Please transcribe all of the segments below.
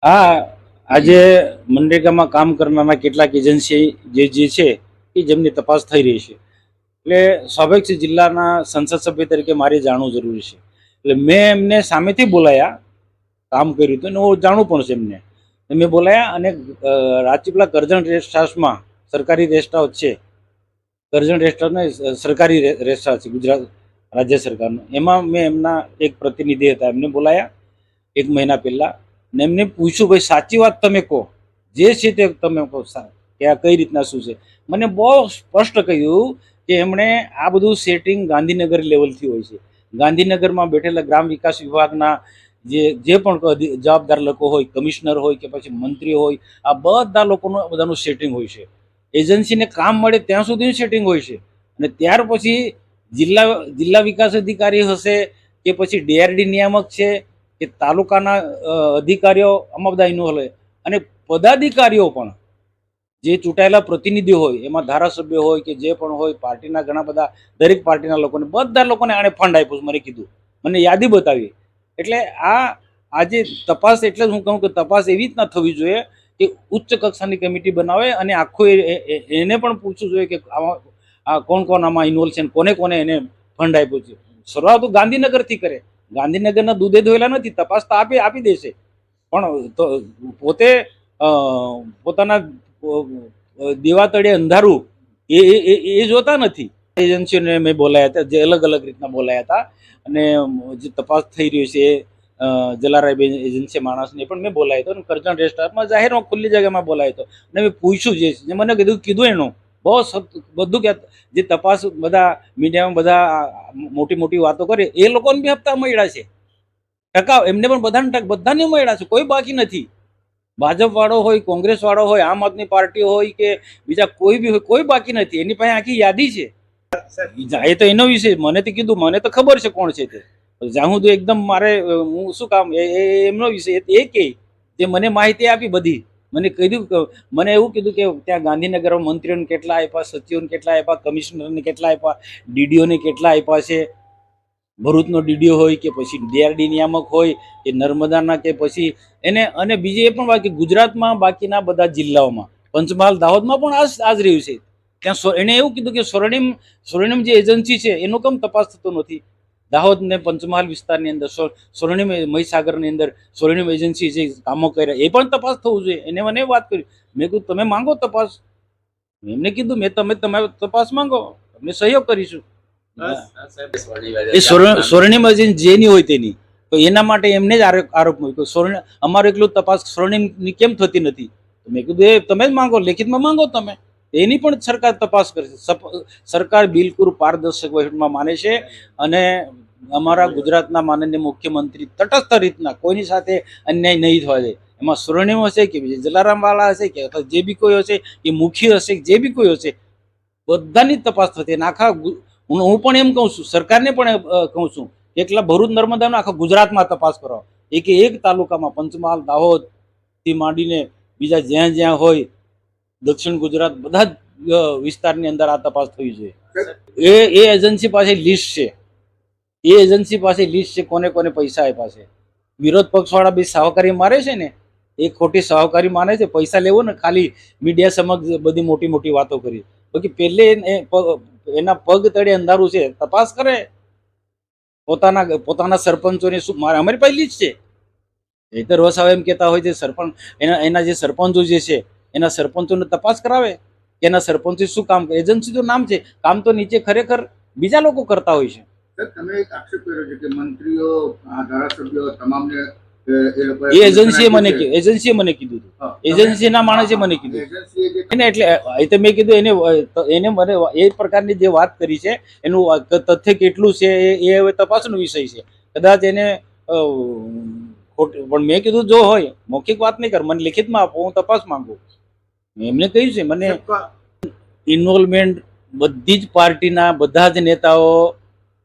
હા, આજે મનરેગામાં કામ કરનારા કેટલાક એજન્સી જે છે એ જેમની તપાસ થઈ રહી છે. એટલે સ્વાભાવિક છે, જિલ્લાના સંસદ સભ્ય તરીકે મારે જાણવું જરૂરી છે. એટલે મેં એમને સામેથી બોલાયા, કામ કર્યું હતું અને હું જાણું પણ છે એમને. મેં બોલાયા અને રાજપીપળા કરજણ રેસ્ટ હાઉસમાં, સરકારી રેસ્ટ હાઉસ છે, કરજણ રેસ્ટ હાઉસ ને સરકારી રેસ્ટ હાઉસ છે ગુજરાત રાજ્ય સરકારનું. એમાં મેં એમના એક પ્રતિનિધિ હતા, એમને બોલાયા 1 મહિના પહેલા ને એમને પૂછ્યું, ભાઈ સાચી વાત તમે કહો, જે છે તે તમે કહો કે આ કઈ રીતના શું છે. મને બહુ સ્પષ્ટ કહ્યું કે એમણે આ બધું સેટિંગ ગાંધીનગર લેવલથી હોય છે. ગાંધીનગરમાં બેઠેલા ગ્રામ વિકાસ વિભાગના જે પણ જવાબદાર લોકો હોય, કમિશનર હોય કે પછી મંત્રી હોય, આ બધા લોકોનું બધાનું સેટિંગ હોય છે. એજન્સીને કામ મળે ત્યાં સુધી સેટિંગ હોય છે અને ત્યાર પછી જિલ્લા વિકાસ અધિકારી હશે કે પછી ડીઆરડી નિયામક છે કે તાલુકાના અધિકારીઓ, આમાં બધા ઇન્વોલ્વ હોય. અને પદાધિકારીઓ પણ જે ચૂંટાયેલા પ્રતિનિધિઓ હોય, એમાં ધારાસભ્ય હોય કે જે પણ હોય, પાર્ટીના ઘણા બધા, દરેક પાર્ટીના લોકોને, બધા લોકોને આણે ફંડ આપ્યું, મને કીધું, મને યાદી બતાવી. એટલે આજે તપાસ, એટલે જ હું કહું કે તપાસ એવી રીતના થવી જોઈએ કે ઉચ્ચ કક્ષાની કમિટી બનાવે અને આખું એને પણ પૂછવું જોઈએ કે આમાં કોણ કોણ આમાં ઇન્વોલ્વ છે, કોને કોને એને ફંડ આપ્યું છે. શરૂઆત તો ગાંધીનગરથી કરે. ગાંધીનગરના દૂધે ધોયેલા નથી, તપાસ તો આપી દેશે, પણ પોતે પોતાના દેવા તળે અંધારું એ જોતા નથી. એજન્સીઓને મેં બોલાયા હતા, જે અલગ અલગ રીતના બોલાયા હતા, અને જે તપાસ થઈ રહી છે જલારાય એજન્સી માણસને પણ મેં બોલાયો હતો. અને કરજણ રેસ્ટ હાઉસમાં જાહેરમાં ખુલ્લી જગ્યામાં બોલાયો હતો અને મેં પૂછ્યું, જે મને કીધું એનું બહુ બધું કે જે તપાસ બધા મીડિયામાં બધા મોટી મોટી વાતો કરે, એ લોકોને બી હપ્તા મળ્યા છે, ટકા એમને પણ બધાને મળ્યા છે, કોઈ બાકી નથી. ભાજપ વાળો હોય, કોંગ્રેસ વાળો હોય, આમ આદમી પાર્ટી હોય કે બીજા કોઈ બી હોય, કોઈ બાકી નથી. એની પાસે આખી યાદી છે. એ તો એનો વિષય, મને તો કીધું, મને તો ખબર છે કોણ છે તે. જ્યાં હું તો એકદમ મારે હું શું કામ, એમનો વિષય એ કે જે મને માહિતી આપી બધી, મને કીધું, મને એવું કીધું કે ત્યાં ગાંધીનગરમાં મંત્રીઓને કેટલા આપ્યા, સચિવોને કેટલા આપ્યા, કમિશનરને કેટલા આપ્યા, ડીડીઓને કેટલા આપ્યા છે. ભરૂચનો ડીડીઓ હોય કે પછી ડીઆરડી નિયામક હોય કે નર્મદાના કે પછી એને, અને બીજી એ પણ બાકી ગુજરાતમાં બાકીના બધા જિલ્લાઓમાં, પંચમહાલ દાહોદમાં પણ આ જ રહ્યું છે. ત્યાં એને એવું કીધું કે સ્વર્ણિમ જે એજન્સી છે એનો કેમ તપાસ થતો નથી. દાહોદ ને પંચમહાલ વિસ્તારની અંદર સ્વર્ણિમ, મહીસાગરની અંદર સ્વર્ણિમ એજન્સી જે કામો કર્યા એ પણ તપાસ થવું જોઈએ. એને મને વાત કરી. મેં કીધું તમે માંગો તપાસ. એમને કીધું તમે તપાસ માંગો, અમે સહયોગ કરીશું. એ સ્વર્ણિમ એજન્સી જેની હોય તેની, તો એના માટે એમને જ આરોપ મૂક્યો, અમારું એટલું તપાસ સ્વર્ણિમની કેમ થતી નથી. મેં કીધું એ તમે જ માંગો, લેખિતમાં માંગો તમે, એની પણ સરકાર તપાસ કરશે. સરકાર બિલકુલ પારદર્શક વહીવટમાં માને છે અને અમારા ગુજરાતના માનનીય મુખ્યમંત્રી તટસ્થ રીતના કોઈની સાથે અન્યાય નહીં થવા દે. એમાં સ્વર્ણિમ હશે કે જલારામ વાળા હશે કે જે બી કોઈ હશે, એ મુખી હશે, જે બી કોઈ હશે, બધાની તપાસ થતી. આખા હું પણ એમ કહું છું, સરકારને પણ કહું છું, એકલા ભરૂચ નર્મદાનો આખા ગુજરાતમાં તપાસ કરો. એક તાલુકામાં, પંચમહાલ દાહોદ થી માંડીને બીજા જ્યાં જ્યાં હોય, દક્ષિણ ગુજરાત, બધા જ વિસ્તારની અંદર આ તપાસ થવી જોઈએ. એ એજન્સી પાસે લિસ્ટ છે, એ એજન્સી પાસે લિસ્ટ છે કોને કોને પૈસા આપ્યા છે. વિરોધ પક્ષ વાળા બી સાહકારી મારે છે ને, એ ખોટી સાહકારી માને છે. પૈસા લેવો ને ખાલી મીડિયા સમક્ષ બધી મોટી મોટી વાતો કરી, બાકી પહેલે એના પગ તળે અંધારું છે. તપાસ કરે, પોતાના સરપંચોને શું મારે, અમારી પાસે લિસ્ટ છે. હેતર વસાવા એમ કહેતા હોય છે સરપંચ, એના જે સરપંચો જે છે એના સરપંચોને તપાસ કરાવે કે એના સરપંચો શું કામ કરે. એજન્સી તો નામ છે, કામ તો નીચે ખરેખર બીજા લોકો કરતા હોય છે. તમે એક આક્ષેપ કર્યો છે કે મંત્રીઓ, ધારાસભ્યો તમામને એ એજન્સીએ મને કીધું હતું, એજન્સીના માણસે મને કીધું. એટલે એ તો મેં કીધું એને મને એ પ્રકારની જે વાત કરી છે એનું તથ્ય કેટલું છે એ હવે તપાસનો વિષય છે. કદાચ એને પણ મેં કીધું જો હોય, મૌખિક વાત નહીં કર, મને લિખિતમાં આપો, હું તપાસ માંગુ. એમને કહ્યું છે મને ઇન્વોલ્વમેન્ટ બધી જ પાર્ટીના બધા જ નેતાઓ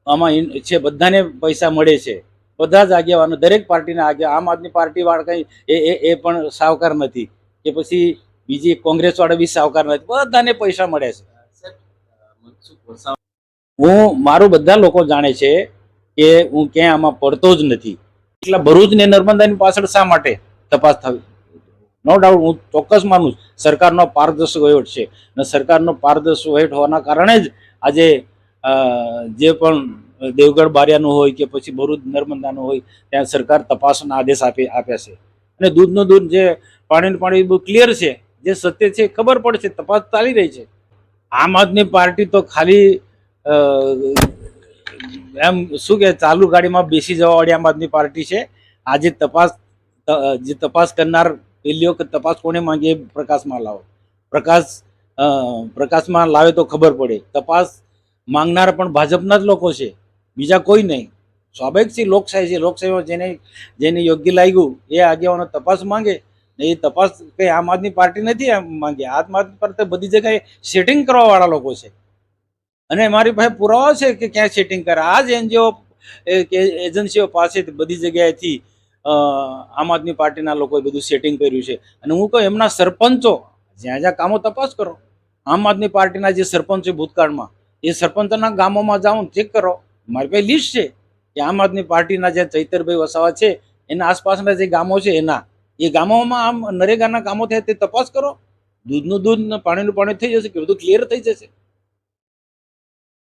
આમાં છે, બધાને પૈસા મળે છે, બધા જ આગેવાનો, દરેક પાર્ટીના આગેવાન. આમ આદમી પાર્ટી વાળા કઈ એ પણ સાવકાર નથી કે પછી બીજી કોંગ્રેસ વાળા બી સાવકાર નથી, બધાને પૈસા મળે છે. મારું બધા લોકો જાણે છે કે હું ક્યાંય આમાં પડતો જ નથી. એટલા ભરૂચ ને નર્મદાની પાછળ શા માટે તપાસ થવી? નો ડાઉટ હું ચોક્કસ માનું છું સરકારનો પારદર્શક વહીવટ છે અને સરકારનો પારદર્શક વહીવટ હોવાના કારણે જ આજે જે પણ દેવગઢ બારિયાનું હોય કે પછી ભરૂચ નર્મદાનું હોય ત્યાં સરકાર તપાસના આદેશ આપ્યા છે અને દૂધનું દૂધ જે પાણીનું પાણી બહુ ક્લિયર છે, જે સત્ય છે ખબર પડશે, તપાસ ચાલી રહી છે. આમ આદમી પાર્ટી તો ખાલી અ, એમ શું કે ચાલુ ગાડીમાં બેસી જવા વાળી આમ આદમી પાર્ટી છે. આજે જે તપાસ કરનાર પહેલી વખત તપાસ કોને માંગીએ? પ્રકાશમાં લાવો. પ્રકાશમાં લાવે તો ખબર પડે. તપાસ માંગનાર પણ ભાજપના જ લોકો છે, બીજા કોઈ નહીં. સ્વાભાવિક છે, લોકશાહી છે. લોકશાહીમાં જેને યોગ્ય લાગ્યું એ આગેવાનો તપાસ માંગે. એ તપાસ કઈ આમ આદમી પાર્ટી નથી માંગે. આમ આદમી પાર્ટી બધી જગ્યાએ સેટિંગ કરવા વાળા લોકો છે અને મારી પાસે પુરાવા છે કે ક્યાં સેટિંગ કરે. આ જ એનજીઓ એજન્સીઓ પાસે બધી જગ્યાએથી આમ આદમી પાર્ટીના લોકોએ બધું સેટિંગ કર્યું છે. અને હું કહું એમના સરપંચો જ્યાં જ્યાં કામો તપાસ કરો. આમ આદમી પાર્ટીના જે સરપંચ છે ભૂતકાળમાં, એ સરપંચના ગામોમાં જાઓ ચેક કરો. મારી પાસે લિસ્ટ છે કે આમ આદમી પાર્ટીના જે ચૈતરભાઈ વસાવા છે એના આસપાસના જે ગામો છે એ ગામોમાં આમ નરેગાના કામો થયા તે તપાસ કરો. દૂધનું દૂધ પાણીનું પાણી થઈ જશે કે બધું ક્લિયર થઈ જશે.